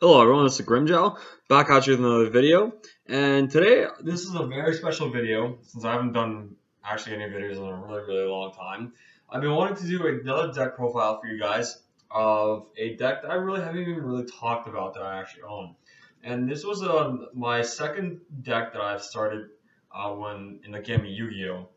Hello everyone, this is Grimjow, back at you with another video, and today this is a very special video since I haven't done actually any videos in a really long time. I've been wanting to do another deck profile for you guys of a deck that I really haven't even really talked about that I actually own. And this was my second deck that I've started when in the game of Yu-Gi-Oh!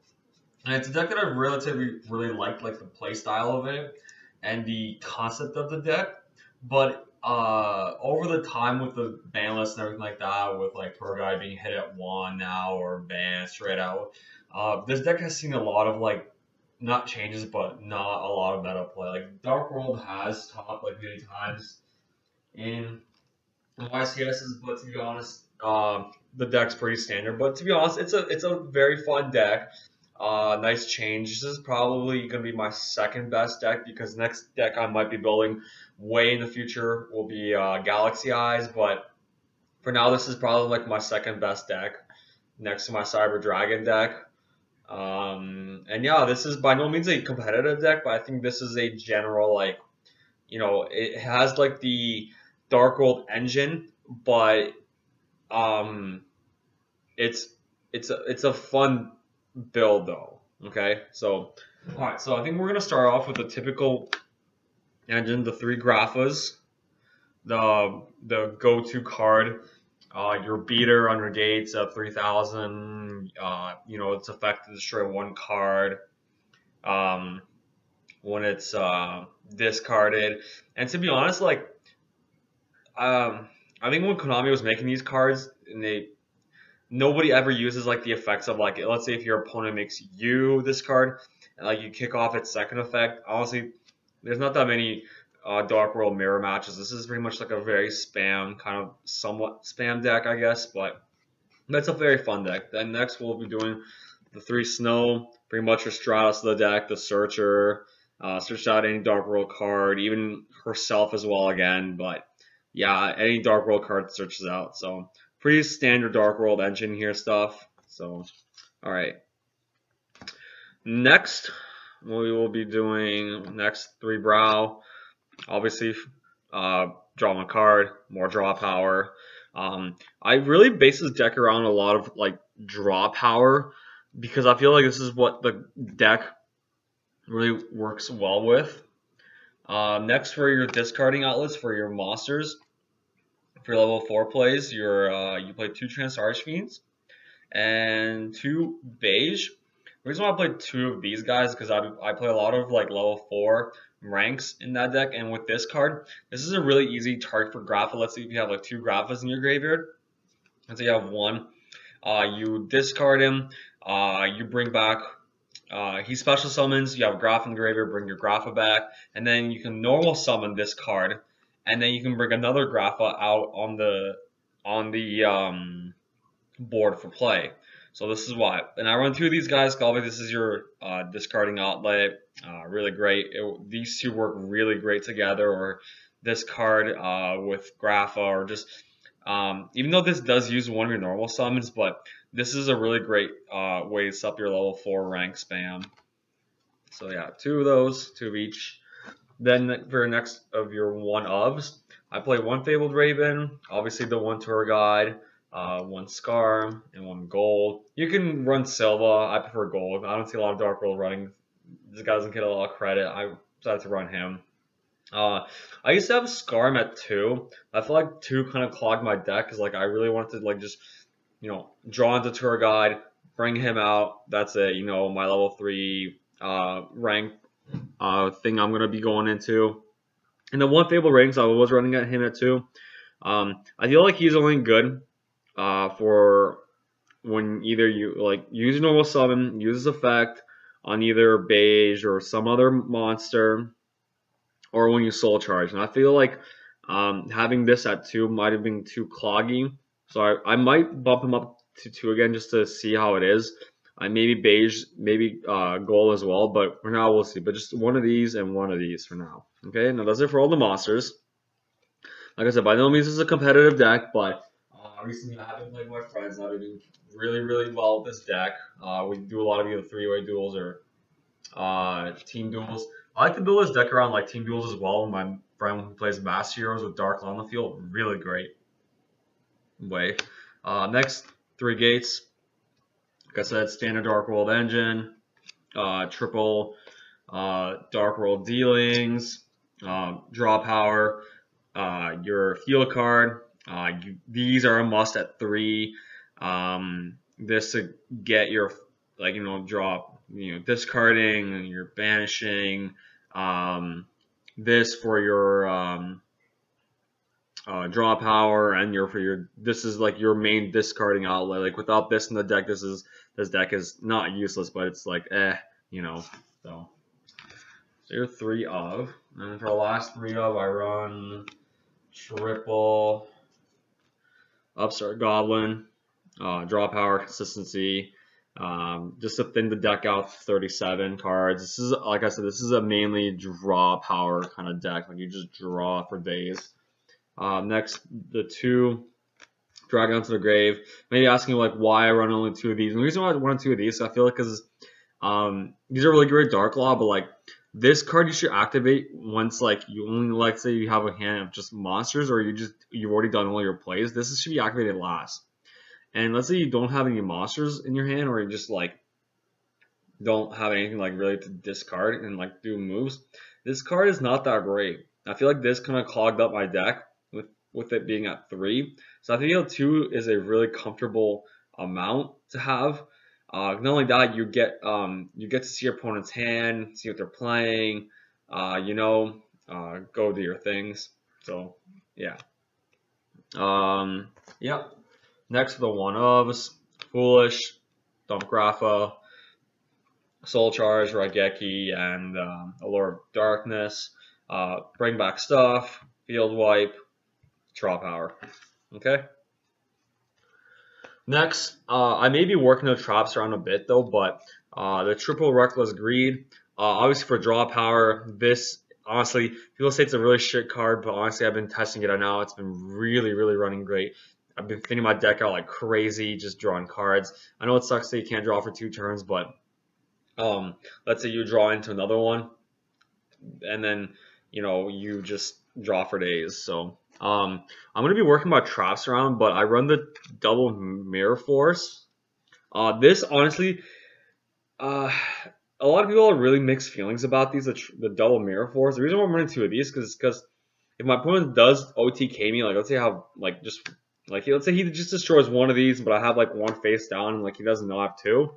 And it's a deck that I've relatively really liked, like the play style of it and the concept of the deck. But over the time with the ban list and everything like that, with like Tour Guide being hit at one now or banned straight out, this deck has seen a lot of like not changes, but not a lot of meta play. Like DarkWorld has top like many times in YCSs, but to be honest, the deck's pretty standard. But to be honest, it's a very fun deck. Nice change. This is probably gonna be my second best deck because next deck I might be building way in the future will be Galaxy Eyes. But for now, this is probably like my second best deck next to my Cyber Dragon deck. And yeah, this is by no means a competitive deck, but I think this is a general like it has like the Dark World engine, but um, it's it's a fun build though. Okay, so all right, so I think we're gonna start off with the typical engine, the three Graphas, the go-to card, your beater on your gates at 3,000. It's effective to destroy one card. Um, when it's discarded, and to be honest, like I think when Konami was making these cards, and nobody ever uses like the effects of like let's say if your opponent makes you this card and like you kick off its second effect. Honestly, there's not that many Dark World mirror matches. This is pretty much like a very spam kind of somewhat spam deck, I guess, but that's a very fun deck. Then next we'll be doing the three snow, pretty much your Stratus of the deck, the Searcher, search out any Dark World card, even herself as well again, but yeah, any Dark World card searches out. So pretty standard Dark World engine here stuff. So all right. Next, we will be doing next three brow. Obviously, draw one card, more draw power. I really base this deck around a lot of like draw power because I feel like this is what the deck really works well with. Next, for your discarding outlets for your monsters, for level 4 plays, you play two Trans Archfiends and two Beige. The reason why I played two of these guys is because I play a lot of like level 4 ranks in that deck, and with this card, this is a really easy target for Grapha. Let's say if you have like two Graphas in your graveyard. Let's say you have one, you discard him, you bring back, he special summons, you have a Graph in the graveyard, bring your Grapha back, and then you can normal summon this card, and then you can bring another Grapha out on the board for play. So this is why. And I run through these guys. Obviously, this is your discarding outlet. Really great. These two work really great together. Or this card with Grapha, or just even though this does use one of your normal summons, but this is a really great way to set up your level 4 rank spam. So yeah, two of those, two of each. Then for next of your one-ofs, I play one Fabled Raven, obviously the one Tour Guide, one Scar, and one Gold. You can run Silva. I prefer Gold. I don't see a lot of Dark World running. This guy doesn't get a lot of credit. I decided to run him. I used to have Scarm at 2. I feel like 2 kind of clogged my deck because like I really wanted to like just draw into Tour Guide, bring him out. That's it. My level 3 rank thing I'm gonna be going into. And the one Fable ratings I was running at him at 2. I feel like he's only good for when either you like use normal summon, use his effect on either Beige or some other monster, or when you soul charge. And I feel like having this at 2 might have been too cloggy, so I might bump him up to 2 again just to see how it is. Maybe Beige, maybe Gold as well, but for now we'll see. But just one of these and one of these for now. Okay, now that's it for all the monsters. Like I said, by no means is a competitive deck, but recently I have been playing with my friends. I've been doing really well with this deck. We do a lot of either three-way duels or team duels. I like to build this deck around like team duels as well. for anyone who plays Master Heroes with Dark on the field, really great way. Next 3 gates, like I said, standard DarkWorld engine, triple DarkWorld dealings, draw power, your field card. These are a must at 3. This to get your, like, draw, discarding, your banishing. This for your draw power, and this is like your main discarding outlet. Like, without this in the deck, this deck is not useless, but it's like So your 3 of, and for the last 3 of, I run triple Upstart Goblin, draw power, consistency, just to thin the deck out 37 cards. This is, like I said, this is a mainly draw power kind of deck. Like, you just draw for days. Next, the 2 Drag Down to the Grave. Maybe asking like why I run only 2 of these. And the reason why I run 2 of these, so I feel like, because these are really great Dark Law, but like this card you should activate once, like, you only, like, say you have a hand of just monsters, or you've already done all your plays. This should be activated last. And let's say you don't have any monsters in your hand, or you just like don't have anything like really to discard and like do moves. This card is not that great. I feel like this kind of clogged up my deck with it being at 3. So I feel 2 is a really comfortable amount to have. Not only that, you get to see your opponent's hand, see what they're playing, go do your things. So yeah. Yep. Next to the 1-ofs, Foolish, Dump Grapha, Soul Charge, Raigeki, and Allure of Darkness. Bring back stuff, Field Wipe, Draw Power. Okay. Next, I may be working the traps around a bit though, but the triple Reckless Greed, obviously for draw power, this, honestly, people say it's a really shit card, but honestly, I've been testing it out now. It's been really, really running great. I've been thinning my deck out like crazy, just drawing cards. I know it sucks that you can't draw for 2 turns, but let's say you draw into another one, and then, you just draw for days. So I'm going to be working my traps around, but I run the double Mirror Force. This, honestly, a lot of people have really mixed feelings about these, the double Mirror Force. The reason why I'm running 2 of these is because if my opponent does OTK me, like, let's say I have, like, let's say he just destroys 1 of these, but I have like 1 face down, and like he doesn't know I have 2.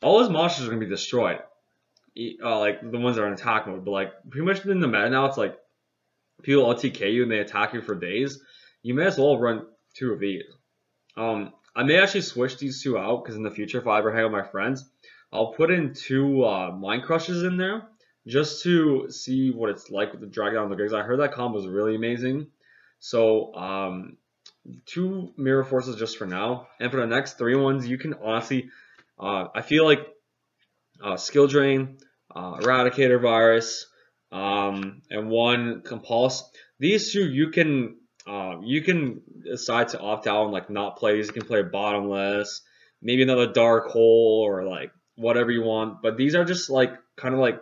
All his monsters are going to be destroyed. Like the ones that are in attack mode, but like pretty much in the meta now, it's like people OTK you and they attack you for days. You may as well run 2 of these. I may actually switch these 2 out, because in the future, if I ever hang out with my friends, I'll put in 2 Mind Crushes in there just to see what it's like with the Drag Down the Graves. I heard that combo is really amazing. So 2 Mirror Forces just for now, and for the next 3 ones, you can honestly, I feel like Skill Drain, Eradicator Virus, and 1 Compulse. These 2 you can decide to opt out and like not play these. You can play Bottomless, maybe another Dark Hole, or like whatever you want. But these are just like kind of like,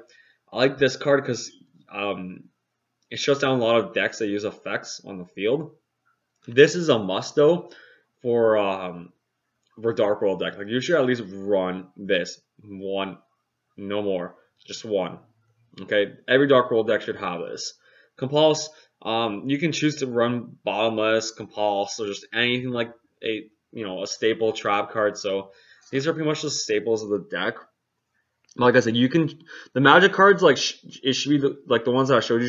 I like this card because it shuts down a lot of decks that use effects on the field. This is a must though for DarkWorld deck. Like, you should at least run this 1, no more, just 1. Okay, every DarkWorld deck should have this. Compulse, you can choose to run Bottomless, Compulse, or just anything like a staple trap card. So these are pretty much the staples of the deck. Like I said, the magic cards, like, it should be the ones that I showed you.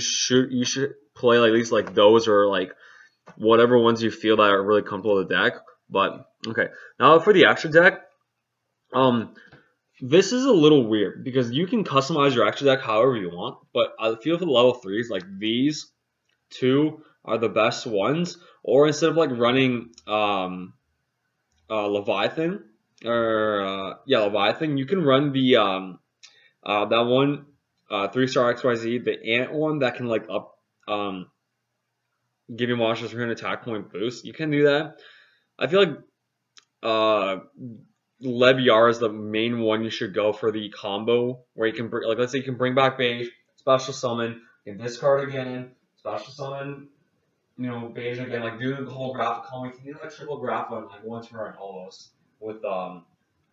You should play like, at least like those, or like whatever ones you feel that are really comfortable with the deck. But okay, now for the extra deck, this is a little weird because you can customize your extra deck however you want. But I feel for the level 3s, like these 2 are the best ones. Or instead of like running Leviathan, Leviathan, you can run the that one 3-star XYZ, the ant one that can like give your monsters 300 attack point boost. You can do that. I feel like Leviar is the main one you should go for the combo, where you can like, let's say you can bring back Beige, special summon, you can discard again, special summon, you know, Beijing again, like do the whole graphic combo. You can do like triple graph on like one turn almost with the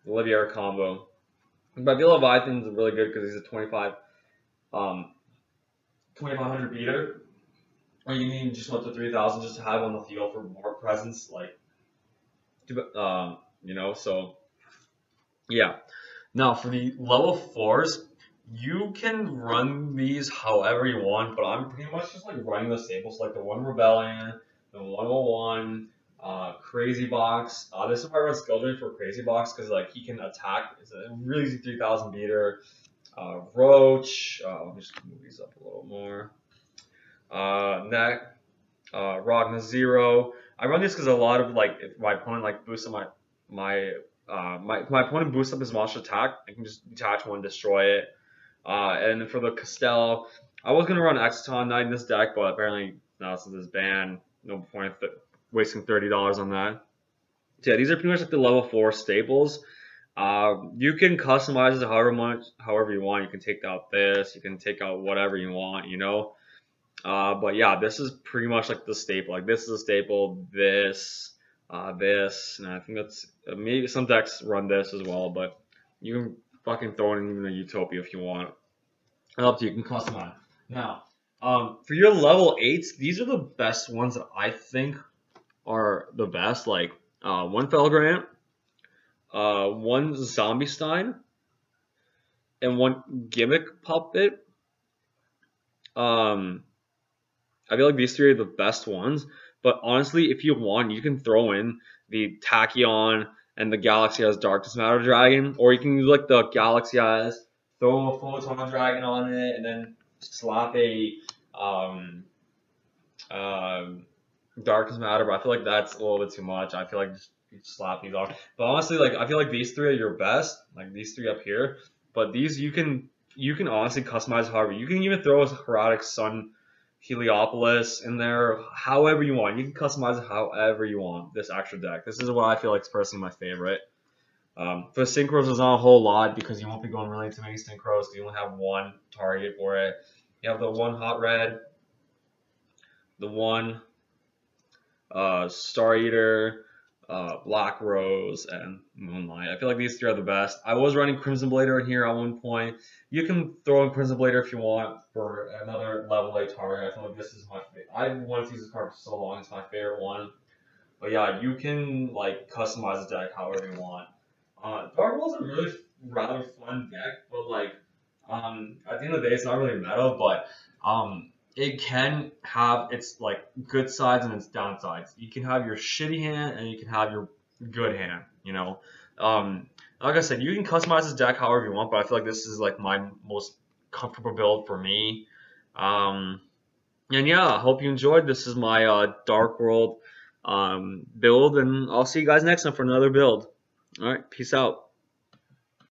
Olivier combo. But I feel Leviathan's really good because he's a 2500 beater. Or you need just up to 3000 just to have on the field for more presence, like, you know, so, yeah. Now, for the level 4s, you can run these however you want, but I'm pretty much just, like, running the staples, like the 1 Rebellion, the 101, Crazy Box. This is why I run Skill Drain for Crazy Box, because, like, he can attack. It's a really easy 3000 beater. Roach. Let me just move these up a little more. Neck, Ragna Zero. I run this because a lot of like if my opponent like boosts up my opponent boosts up his monster attack, I can just detach one, destroy it. And then for the Castell, I was gonna run Exciton Knight in this deck, but apparently now since it's banned, no point wasting $30 on that. So yeah, these are pretty much like the level 4 staples. You can customize it however you want. You can take out this, you can take out whatever you want, you know. But yeah, this is pretty much like the staple. Like this is a staple. This, and I think that's maybe some decks run this as well. But you can fucking throw in even a Utopia if you want. It's up to you. You can customize. Now, for your level 8s, these are the best ones that I think are the best. Like 1 Felgrant, 1 Zombie Stein, and 1 Gimmick Puppet. I feel like these 3 are the best ones, but honestly, if you want, you can throw in the Tachyon and the Galaxy Eyes Darkness Matter Dragon, or you can use like the Galaxy Eyes, throw a Photon Dragon on it, and then slap a Darkness Matter, but I feel like that's a little bit too much. I feel like you just slap these off. But honestly, like I feel like these 3 are your best, like these 3 up here, but these you can honestly customize however. You can even throw a Heroic Sun Heliopolis in there however you want. You can customize it however you want, this extra deck. This is what I feel like is personally my favorite. For synchros, there's not a whole lot because you won't be going really into many synchros. You only have 1 target for it. You have the 1 Hot Red, the 1 Star Eater, Black Rose, and Moonlight. I feel like these 3 are the best. I was running Crimson Blader in here at one point. You can throw in Crimson Blader if you want for another level 8 target. I feel like this is my favorite. I wanted to use this card for so long. It's my favorite one. But yeah, you can like customize the deck however you want. DarkWorld's a really rather fun deck, but like at the end of the day, it's not really meta, but it can have its like good sides and its downsides. You can have your shitty hand and you can have your good hand, you know. Like I said, you can customize this deck however you want, but I feel like this is like my most comfortable build for me. And yeah, I hope you enjoyed. This is my DarkWorld build, and I'll see you guys next time for another build. All right, peace out.